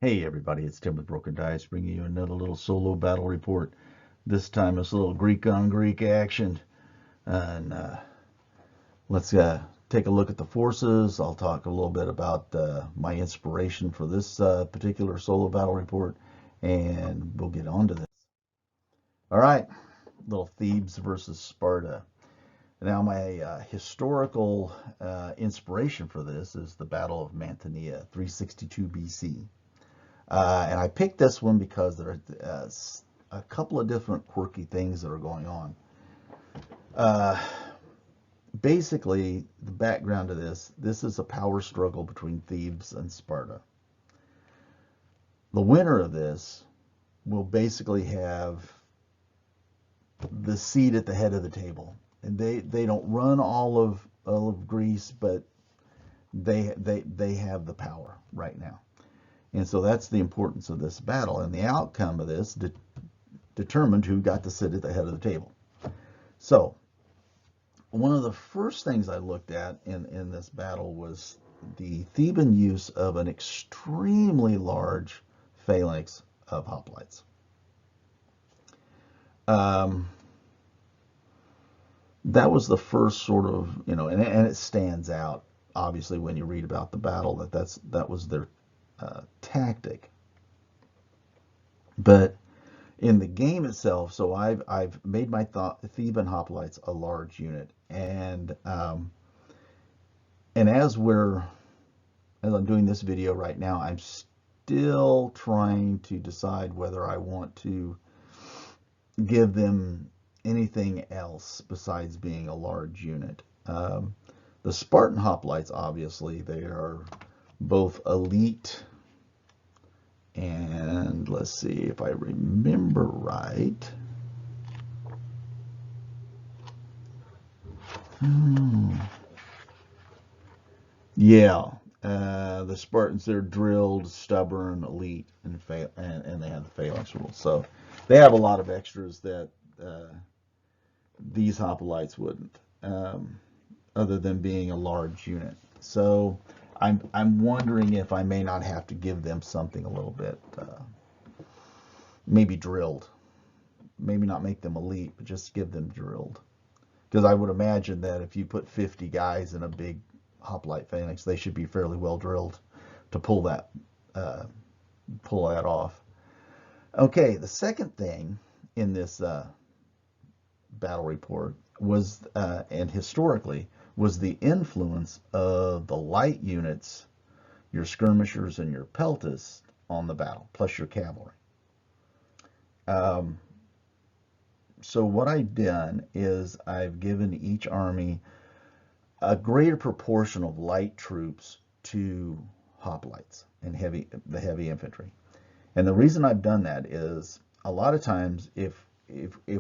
Hey everybody, it's Tim with Broken Dice bringing you another little solo battle report. This time it's a little Greek on Greek action. And let's take a look at the forces. I'll talk a little bit about my inspiration for this particular solo battle report, and we'll get on to this. All right, little Thebes versus Sparta. Now, my historical inspiration for this is the Battle of Mantinea, 362 BC. And I picked this one because there are a couple of different quirky things that are going on. Uh, Basically, the background to this is a power struggle between Thebes and Sparta. The winner of this will basically have the seat at the head of the table. And they don't run all of Greece, but they have the power right now. And so that's the importance of this battle. And the outcome of this determined who got to sit at the head of the table. So one of the first things I looked at in this battle was the Theban use of an extremely large phalanx of hoplites. That was the first sort of, and it stands out obviously when you read about the battle that was their tactic. But in the game itself, so I've made my Theban hoplites a large unit, and as I'm doing this video right now, I'm still trying to decide whether I want to give them anything else besides being a large unit. The Spartan hoplites, obviously, they are both elite. And let's see if I remember right. Yeah, the Spartans, they're drilled, stubborn, elite, and they have the phalanx rule. So they have a lot of extras that these hoplites wouldn't, other than being a large unit. So I'm wondering if I may not have to give them something a little bit, maybe drilled. Maybe not make them elite, but just give them drilled. Because I would imagine that if you put 50 guys in a big hoplite phalanx, they should be fairly well drilled to uh, pull that off. Okay, the second thing in this battle report was, and historically, was the influence of the light units, your skirmishers and your peltasts, on the battle, plus your cavalry. So what I've done is I've given each army a greater proportion of light troops to hoplites and the heavy infantry. And the reason I've done that is a lot of times if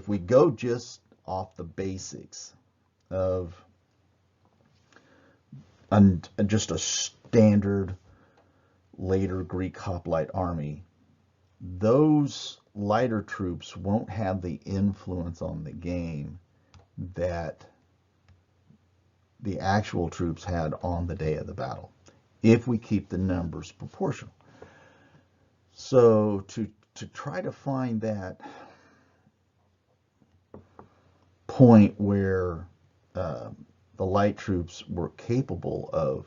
we go just off the basics of just a standard later Greek hoplite army, those lighter troops won't have the influence on the game that the actual troops had on the day of the battle, if we keep the numbers proportional. So to try to find that point where the light troops were capable of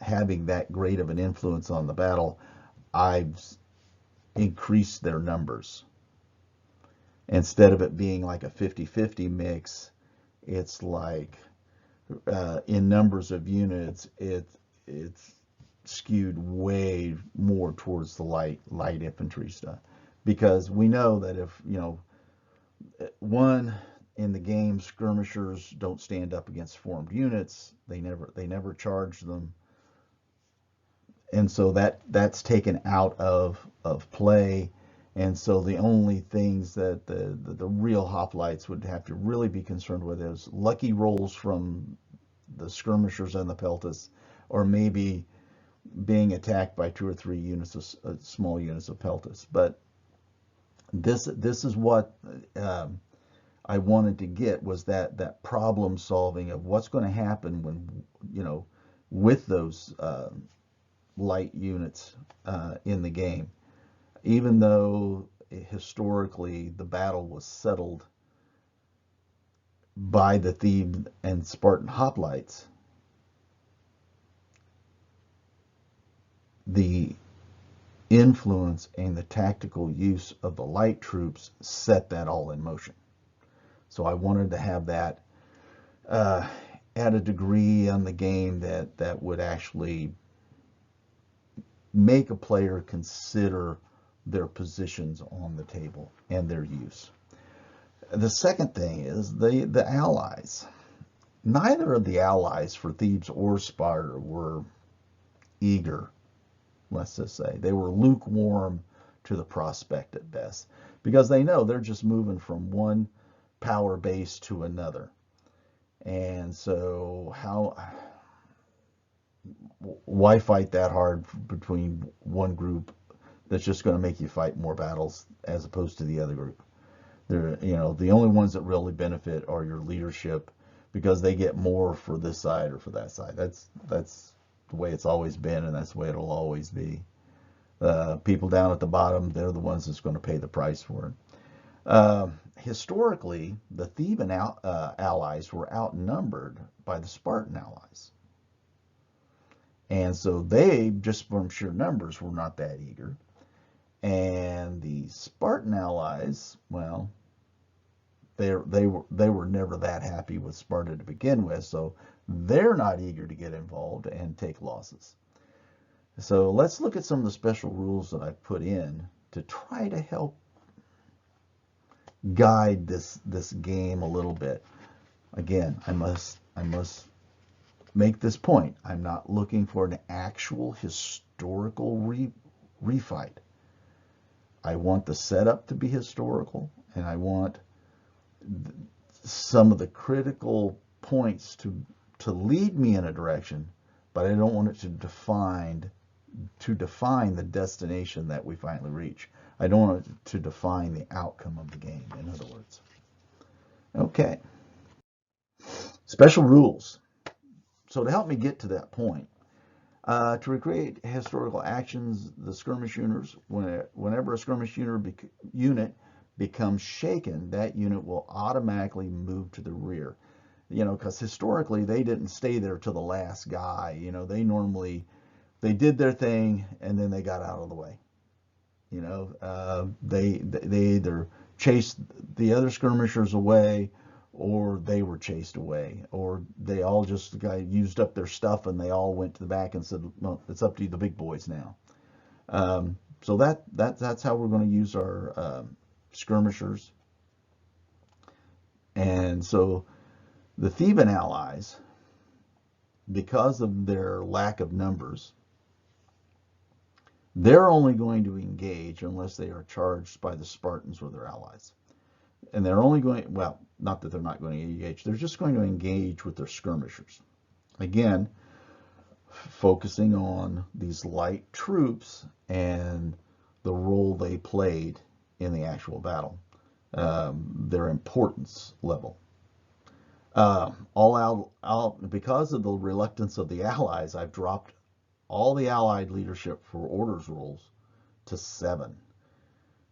having that great of an influence on the battle, I've increased their numbers. Instead of it being like a 50-50 mix, it's like in numbers of units, it's skewed way more towards the light infantry stuff, because we know that if one, in the game, skirmishers don't stand up against formed units. They never charge them, and so that's taken out of play. And so the only things that the real hoplites would have to really be concerned with is lucky rolls from the skirmishers and the peltasts, or maybe being attacked by 2 or 3 units of small units of peltasts. But this is what I wanted to get, was that problem solving of what's going to happen when with those light units in the game, even though historically the battle was settled by the Theban and Spartan hoplites. The influence and the tactical use of the light troops set that all in motion. So I wanted to have that at a degree on the game that would actually make a player consider their positions on the table and their use. The second thing is the allies. Neither of the allies for Thebes or Sparta were eager, let's just say. They were lukewarm to the prospect at best, because they know they're just moving from one power base to another. And so why fight that hard between one group that's just going to make you fight more battles as opposed to the other group? They're, the only ones that really benefit are your leadership, because they get more for this side or for that side. That's the way it's always been, and that's the way it'll always be. People down at the bottom, they're the ones that's going to pay the price for it. Historically, the Theban allies were outnumbered by the Spartan allies. And so they, just from sheer numbers, were not that eager. And the Spartan allies, well, they were never that happy with Sparta to begin with, so they're not eager to get involved and take losses. So let's look at some of the special rules that I've put in to try to help guide this game a little bit. Again, I must make this point. I'm not looking for an actual historical refight. I want the setup to be historical, and I want some of the critical points to lead me in a direction, but I don't want it to define the destination that we finally reach. I don't want it to define the outcome of the game, in other words. Okay. Special rules. So to help me get to that point, to recreate historical actions, the skirmishers, whenever a skirmish unit becomes shaken, that unit will automatically move to the rear. Because historically they didn't stay there till the last guy. They did their thing and then they got out of the way. They either chased the other skirmishers away, or they were chased away, or they all just used up their stuff and they all went to the back and said, well, it's up to the big boys now. So that's how we're going to use our skirmishers. And so the Theban allies, because of their lack of numbers, they're only going to engage unless they are charged by the Spartans or their allies. And they're only going, well, not that they're not going to engage, they're just going to engage with their skirmishers. Again, focusing on these light troops and the role they played in the actual battle, their importance level. Because of the reluctance of the allies, I've dropped all the allied leadership for orders rules to 7.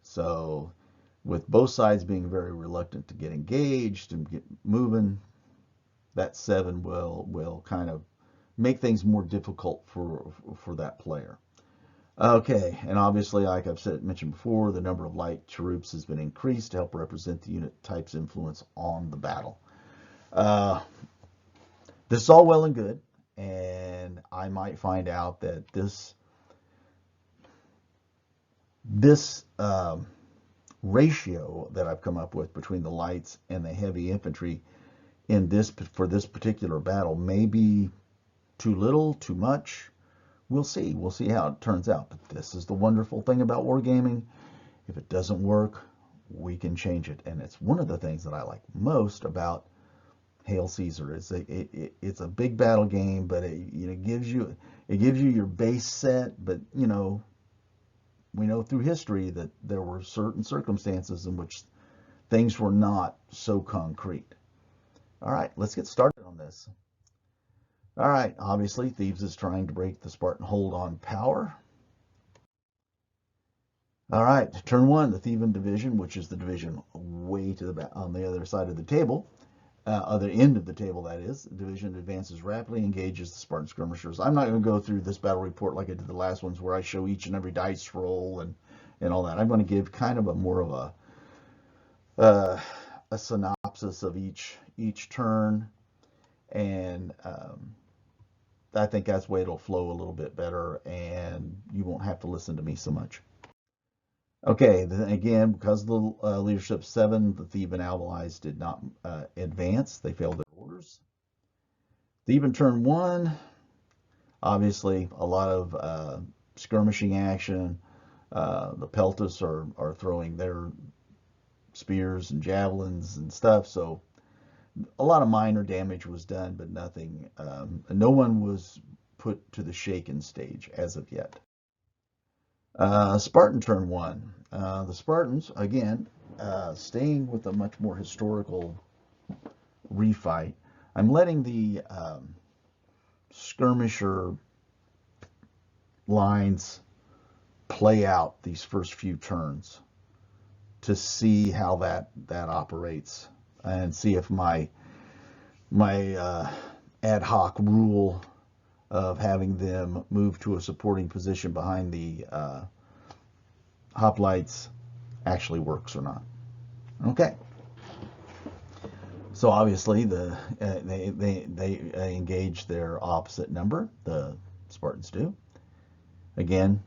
So with both sides being very reluctant to get engaged and get moving, that 7 will kind of make things more difficult for that player. Okay, and obviously, like I've mentioned before, the number of light troops has been increased to help represent the unit type's influence on the battle. This is all well and good, and I might find out that this ratio that I've come up with between the lights and the heavy infantry for this particular battle may be too little, too much. We'll see. We'll see how it turns out. But this is the wonderful thing about wargaming. If it doesn't work, we can change it. And it's one of the things that I like most about Hail Caesar. It's a big battle game, but it gives you your base set. But we know through history that there were certain circumstances in which things were not so concrete. All right, let's get started on this. All right, obviously Thebes is trying to break the Spartan hold on power. All right, turn one, the Theban Division, which is the division way to the back on the other side of the table, other end of the table, that is. The division advances rapidly, engages the Spartan skirmishers. I'm not going to go through this battle report like I did the last ones, where I show each and every dice roll and all that. I'm going to give kind of a more of a synopsis of each turn, and I think that's the way it'll flow a little bit better, and you won't have to listen to me so much. Okay, then again, because of the leadership 7, the Theban allies did not advance. They failed their orders. Theban turn 1, obviously a lot of skirmishing action. The Peltas are throwing their spears and javelins and stuff, so a lot of minor damage was done, but nothing. No one was put to the shaken stage as of yet. Spartan turn 1. The Spartans, again, staying with a much more historical refight. I'm letting the skirmisher lines play out these first few turns to see how that operates, and see if my ad hoc rule of having them move to a supporting position behind the hoplites actually works or not. Okay. So obviously they engage their opposite number. The Spartans do. Again,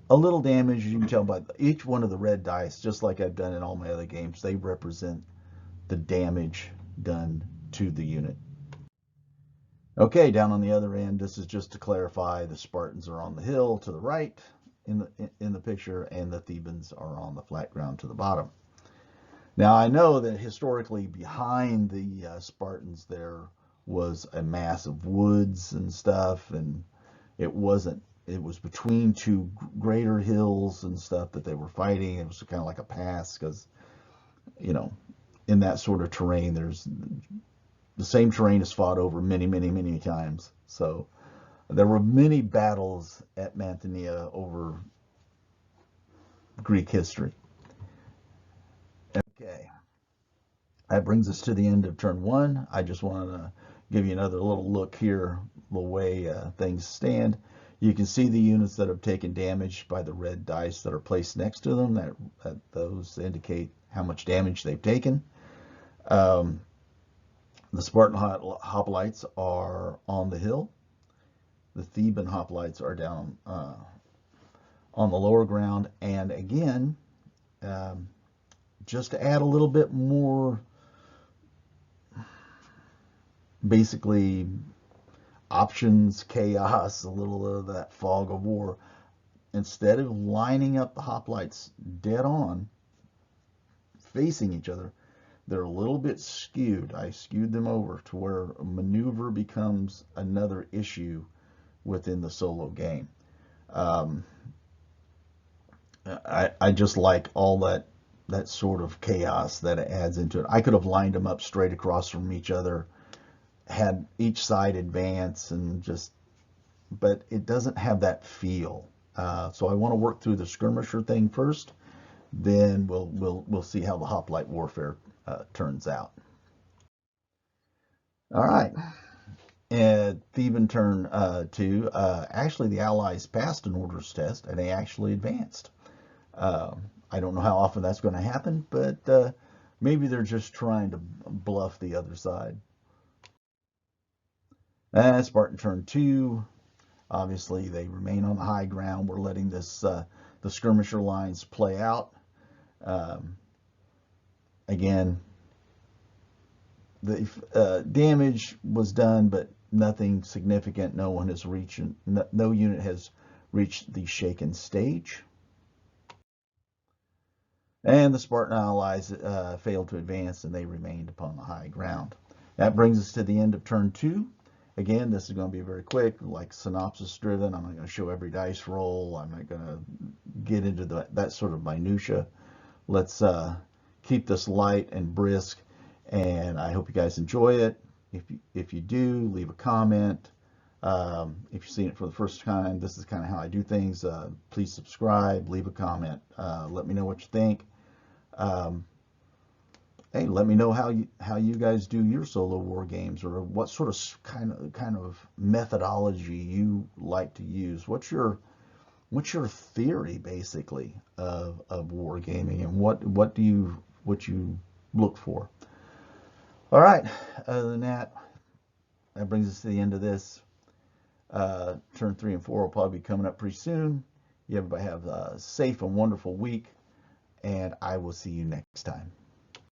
a little damage. You can tell by each one of the red dice, just like I've done in all my other games. They represent the damage done to the unit. Okay, down on the other end, this is just to clarify, the Spartans are on the hill to the right in the picture, and the Thebans are on the flat ground to the bottom. Now, I know that historically behind the Spartans there was a mass of woods and stuff, and it was between two greater hills and stuff that they were fighting. It was kind of like a pass, because, you know, in that sort of terrain, there's the same terrain is fought over many, many, many times. So there were many battles at Mantinea over Greek history. Okay, that brings us to the end of turn 1. I just wanted to give you another little look here, the way things stand. You can see the units that have taken damage by the red dice that are placed next to them. That those indicate how much damage they've taken. The Spartan hoplites are on the hill. The Theban hoplites are down on the lower ground. And again, just to add a little bit more, basically, options, chaos, a little of that fog of war, instead of lining up the hoplites dead on, facing each other, they're a little bit skewed. I skewed them over to where maneuver becomes another issue within the solo game. I just like all that sort of chaos that it adds into it. I could have lined them up straight across from each other, had each side advance, and just, but it doesn't have that feel. So I want to work through the skirmisher thing first. Then we'll see how the hoplite warfare turns out. All right. And Theban turn 2. Actually, the Allies passed an orders test, and they actually advanced. I don't know how often that's going to happen, but maybe they're just trying to bluff the other side. Spartan turn 2. Obviously, they remain on the high ground. We're letting this the skirmisher lines play out. Again, the damage was done, but nothing significant. No one has reached. No unit has reached the shaken stage. And the Spartan allies failed to advance, and they remained upon the high ground. That brings us to the end of turn 2. Again, this is going to be very quick, like synopsis driven. I'm not going to show every dice roll. I'm not going to get into that sort of minutia. Let's keep this light and brisk, and I hope you guys enjoy it. If you do, leave a comment. If you're seeing it for the first time, this is kind of how I do things. Please subscribe, leave a comment. Let me know what you think. Hey, let me know how you guys do your solo war games, or what sort of kind of methodology you like to use. What's your theory basically of wargaming, and what you look for? All right. Other than that, that brings us to the end of this. Turn 3 and 4 will probably be coming up pretty soon. You everybody have a safe and wonderful week, and I will see you next time.